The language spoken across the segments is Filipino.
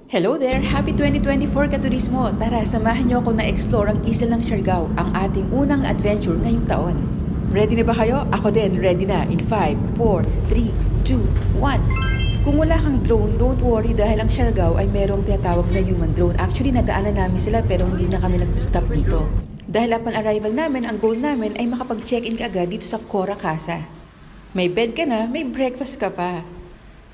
Hello there! Happy 2024 katurismo! Tara, samahan niyo ako na explore ang isla ng Siargao, ang ating unang adventure ngayong taon. Ready na ba kayo? Ako din, ready na. In 5, 4, 3, 2, 1. Kung wala kang drone, don't worry dahil ang Siargao ay merong tinatawag na human drone. Actually, nadaanan namin sila pero hindi na kami nag-stop dito. Dahil upon arrival namin, ang goal namin ay makapag-check-in ka agad dito sa Cora Casa. May bed ka na, may breakfast ka pa.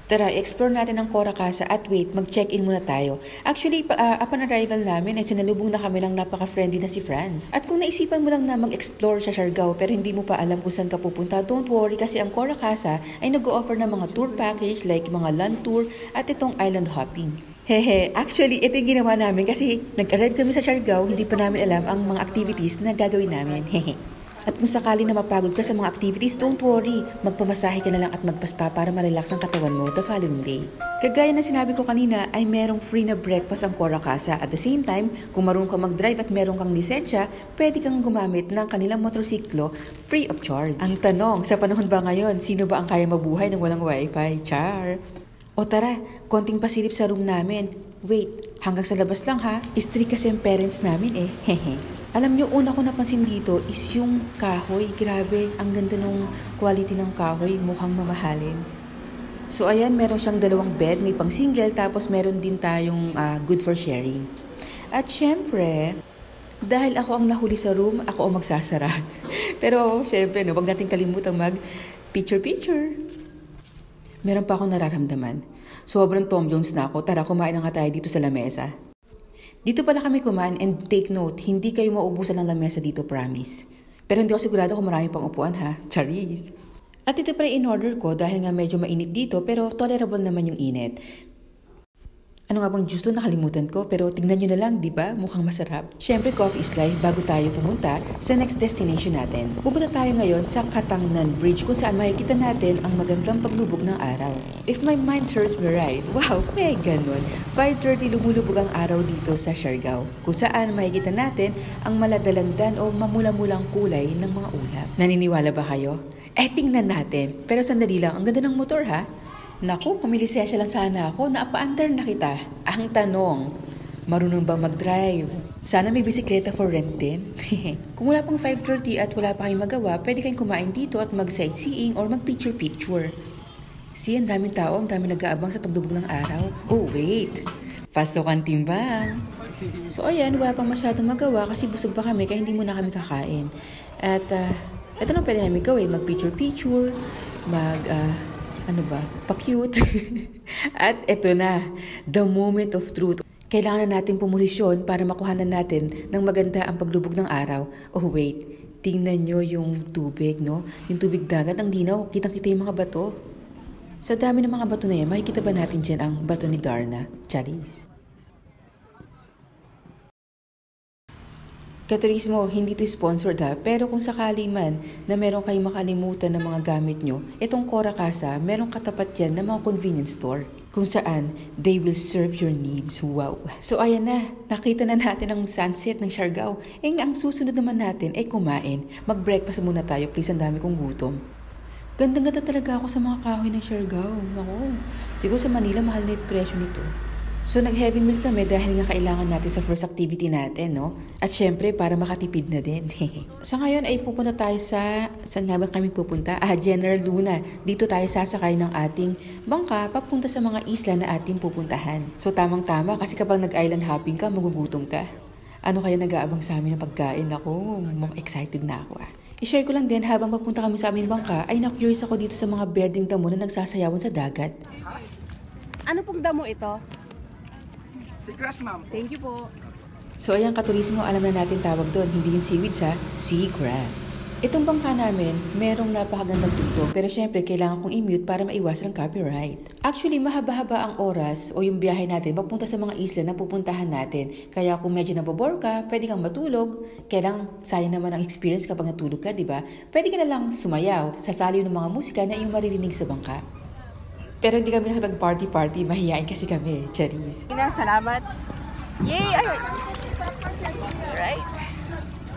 Tara, explore natin ang Cora Casa at wait, mag-check-in muna tayo. Actually, upon arrival namin ay sinalubong na kami ng napaka-friendly na si Franz. At kung naisipan mo lang na mag-explore sa Siargao pero hindi mo pa alam kung saan ka pupunta, don't worry kasi ang Cora Casa ay nag-o-offer ng mga tour package like mga land tour at itong island hopping. Hehe, actually, ito yung ginawa namin kasi nag-arrive kami sa Siargao, hindi pa namin alam ang mga activities na gagawin namin. Hehe. At kung sakali na mapagod ka sa mga activities, don't worry. Magpamasahe ka na lang at magpaspa para ma-relax ang katawan mo the following day. Kagaya na sinabi ko kanina, ay merong free na breakfast ang Cora Casa. At the same time, kung marunong ka mag-drive at meron kang lisensya, pwede kang gumamit ng kanilang motorsiklo free of charge. Ang tanong, sa panahon ba ngayon, sino ba ang kaya mabuhay ng walang wifi? Char! O tara, konting pasilip sa room namin. Wait, hanggang sa labas lang ha. Strict kasi ang parents namin eh. Hehe. Alam nyo, una ko napansin dito is yung kahoy. Grabe, ang ganda ng quality ng kahoy. Mukhang mamahalin. So ayan, meron siyang dalawang bed. May pang single, tapos meron din tayong good for sharing. At syempre, dahil ako ang nahuli sa room, ako ang magsasara. Pero syempre, no, wag natin kalimutang mag-picture-picture. Meron pa akong nararamdaman. Sobrang Tom Jones na ako. Tara, kumain na nga tayo dito sa lamesa. Dito pala kami kumain and take note, hindi kayo maubusan ng lamesa dito, promise. Pero hindi ako sigurado kung marami pang upuan ha. Charis! At ito pala in-order ko dahil nga medyo mainit dito pero tolerable naman yung init. Ano nga bang juice to? Nakalimutan ko pero tignan nyo na lang, di ba? Mukhang masarap. Syempre, coffee is life bago tayo pumunta sa next destination natin. Pupunta tayo ngayon sa Katangnan Bridge kung saan makikita natin ang magandang paglubog ng araw. If my mind serves me right, wow, may ganun. 5:30 lumulubog ang araw dito sa Siargao kung saan makikita natin ang maladalandan o mamula-mulang kulay ng mga ulap. Naniniwala ba kayo? Eh, tingnan natin. Pero sandali lang, ang ganda ng motor ha? Naku, kung may lisensya lang sana ako, napa-under na kita. Ang tanong, marunong ba mag-drive? Sana may bisikleta for rent din. Kung wala pang 5:30 at wala pa kayong magawa, pwede kayong kumain dito at mag-sightseeing or mag-picture-picture. See, ang daming tao, ang daming nag-aabang sa pagdubog ng araw. Oh, wait. Pasok ang timbang. So, ayan, wala pang masyadong magawa kasi busog pa kami kaya hindi muna kami kakain. At, ito na pwede namin gawin. Mag-picture-picture, pa-cute. At eto na, the moment of truth. Kailangan na natin pumosisyon para makuhanan natin ng maganda ang paglubog ng araw. Oh wait, tingnan nyo yung tubig, no? Yung tubig dagat, ang linaw, kitang-kita yung mga bato. Sa dami ng mga bato na yan, makikita ba natin dyan ang bato ni Darna? Charis. Katurismo, hindi to sponsored ha, pero kung sakali man na meron kayong makalimutan ng mga gamit nyo, itong Cora Casa, meron katapat yan ng mga convenience store kung saan they will serve your needs. Wow! So ayan na, nakita na natin ang sunset ng Siargao. Ang susunod naman natin ay kumain. Mag-breakfast muna tayo, please, ang dami kong gutom. Gandang-ganda talaga ako sa mga kahoy ng Siargao. Naku, siguro sa Manila mahal na yung presyo nito. So, nag-heavy meal kami dahil nga kailangan natin sa first activity natin, no? At syempre, para makatipid na din. Sa ngayon ay pupunta tayo saan nga ba kami pupunta? General Luna. Dito tayo sasakay ng ating bangka papunta sa mga isla na ating pupuntahan. So, tamang-tama kasi kapag nag-island hopping ka, magugutom ka. Ano kaya nag-aabang sa amin ng pagkain? Ako, excited na ako I-share ko lang din habang papunta kami sa aming bangka ay na-curious ako dito sa mga berdeng damo na nagsasayawan sa dagat. Ano pong damo ito? Seagrass, ma'am. Thank you po. So ayan katurismo, alam na natin tawag doon, hindi yung seaweeds ha, seagrass. Itong bangka namin, merong napakagandang tugtog pero syempre kailangan kong i-mute para maiwasan ang copyright. Actually, mahaba-haba ang oras o yung biyahe natin papunta sa mga isla na pupuntahan natin. Kaya kung medyo nabobore ka, pwede kang matulog. Kaya lang, sayang naman ang experience kapag natulog ka, di ba? Pwede ka na lang sumayaw, sasaliw ng mga musika na iyong maririnig sa bangka. Pero hindi kami nakapag-party-party, mahihain kasi kami, Charis. Salamat. Yay! Ay! Right.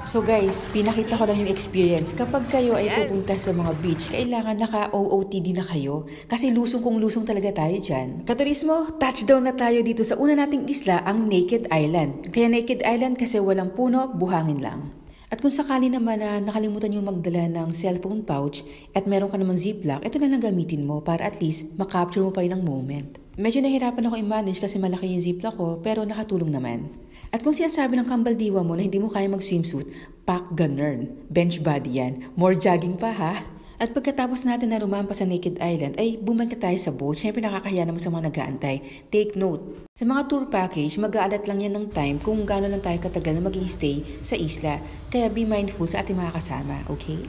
So guys, pinakita ko lang yung experience. Kapag kayo ay pupunta sa mga beach, kailangan naka-OOTD na kayo. Kasi lusong kung lusong talaga tayo dyan. Katurismo, touchdown na tayo dito sa una nating isla, ang Naked Island. Kaya Naked Island kasi walang puno, buhangin lang. At kung sakali naman na nakalimutan nyo magdala ng cellphone pouch at meron ka naman ziplock, ito na lang gamitin mo para at least makapture mo pa rin ang moment. Medyo nahirapan ako i-manage kasi malaki yung ziplock ko pero nakatulong naman. At kung sinasabi ng kambaldiwa mo na hindi mo kaya mag-swimsuit, pack ganern. Bench body yan. More jogging pa ha. At pagkatapos natin na rumampas sa Naked Island, ay bumalik tayo sa boat. Siyempre nakakahiya naman sa mga nag-aantay. Take note, sa mga tour package, mag-aalat lang yan ng time kung gaano lang tayo katagal na mag-i-stay sa isla. Kaya be mindful sa ating mga kasama, okay?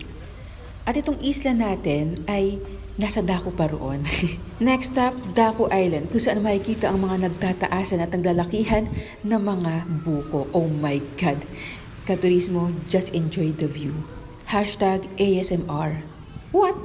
At itong isla natin ay nasa Daku pa roon. Next stop, Daku Island, kung saan makikita ang mga nagtataasan at naglalakihan ng mga buko. Oh my God! Katurismo, just enjoy the view. #ASMR. What?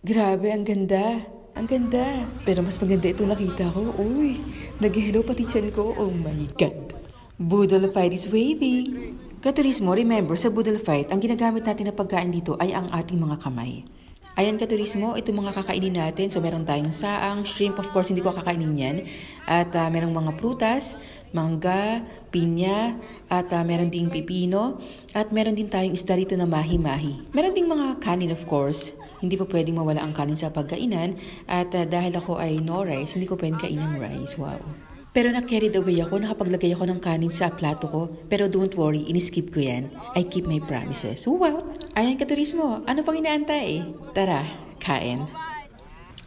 Grabe, ang ganda. Ang ganda. Pero mas maganda ito nakita ko. Uy, nag-hello pati tiyan ko. Oh my God. Boodle fight is waving. Katurismo, remember, sa boodle fight, ang ginagamit natin na pagkain dito ay ang ating mga kamay. Ayan katurismo, ito mga kakainin natin. So meron tayong saang, shrimp, of course hindi ko kakainin yan. At merong mga prutas, mangga, pinya, at meron ding pipino. At meron din tayong isda rito na mahi-mahi. Meron ding mga kanin of course. Hindi po pwedeng mawala ang kanin sa pagkainan. At dahil ako ay no rice, hindi ko pwedeng kainin ng rice. Wow. Pero na-carried away ako, nakapaglagay ako ng kanin sa plato ko. Pero don't worry, in-skip ko yan. I keep my promises. Wow! Ayan katurismo, ano pang inaantay? Tara, kain.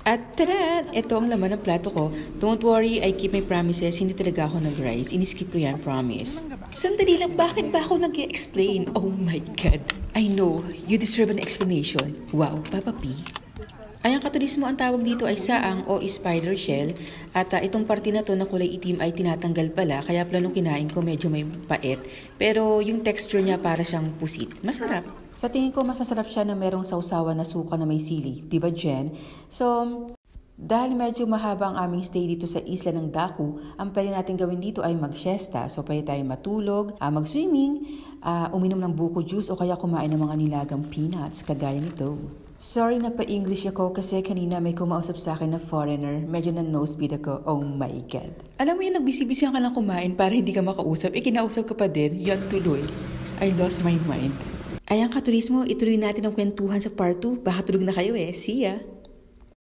At tara, ito ang laman ng plato ko. Don't worry, I keep my promises. Hindi talaga ako nag-rice. In-skip ko yan, promise. Sandali lang, bakit ba ako nag-explain? Oh my God. I know, you deserve an explanation. Wow, Papa P. Ayang katurismo, ang tawag dito ay saang o spider shell. At itong parte na to na kulay itim ay tinatanggal pala. Kaya pala nung kinain ko medyo may pait. Pero yung texture niya para siyang pusit. Masarap. Sa tingin ko mas masarap siya na merong sausawan na suka na may sili. Diba Jen? So, dahil medyo mahaba ang aming stay dito sa isla ng Daku, ang pwede natin gawin dito ay mag-siesta. So pwede tayong matulog, mag-swimming, uminom ng buko juice o kaya kumain ng mga nilagang peanuts kagaya nito. Sorry na pa-English ako kasi kanina may kumausap sa akin na foreigner. Medyo na nosebleed ako. Oh my God. Alam mo yun, nagbisibisyan ka lang kumain para hindi ka makausap. Kinausap ka pa din. Yan tuloy. I lost my mind. Ayan katurismo, ituloy natin ang kwentuhan sa part 2. Baka tulog na kayo eh. See ya!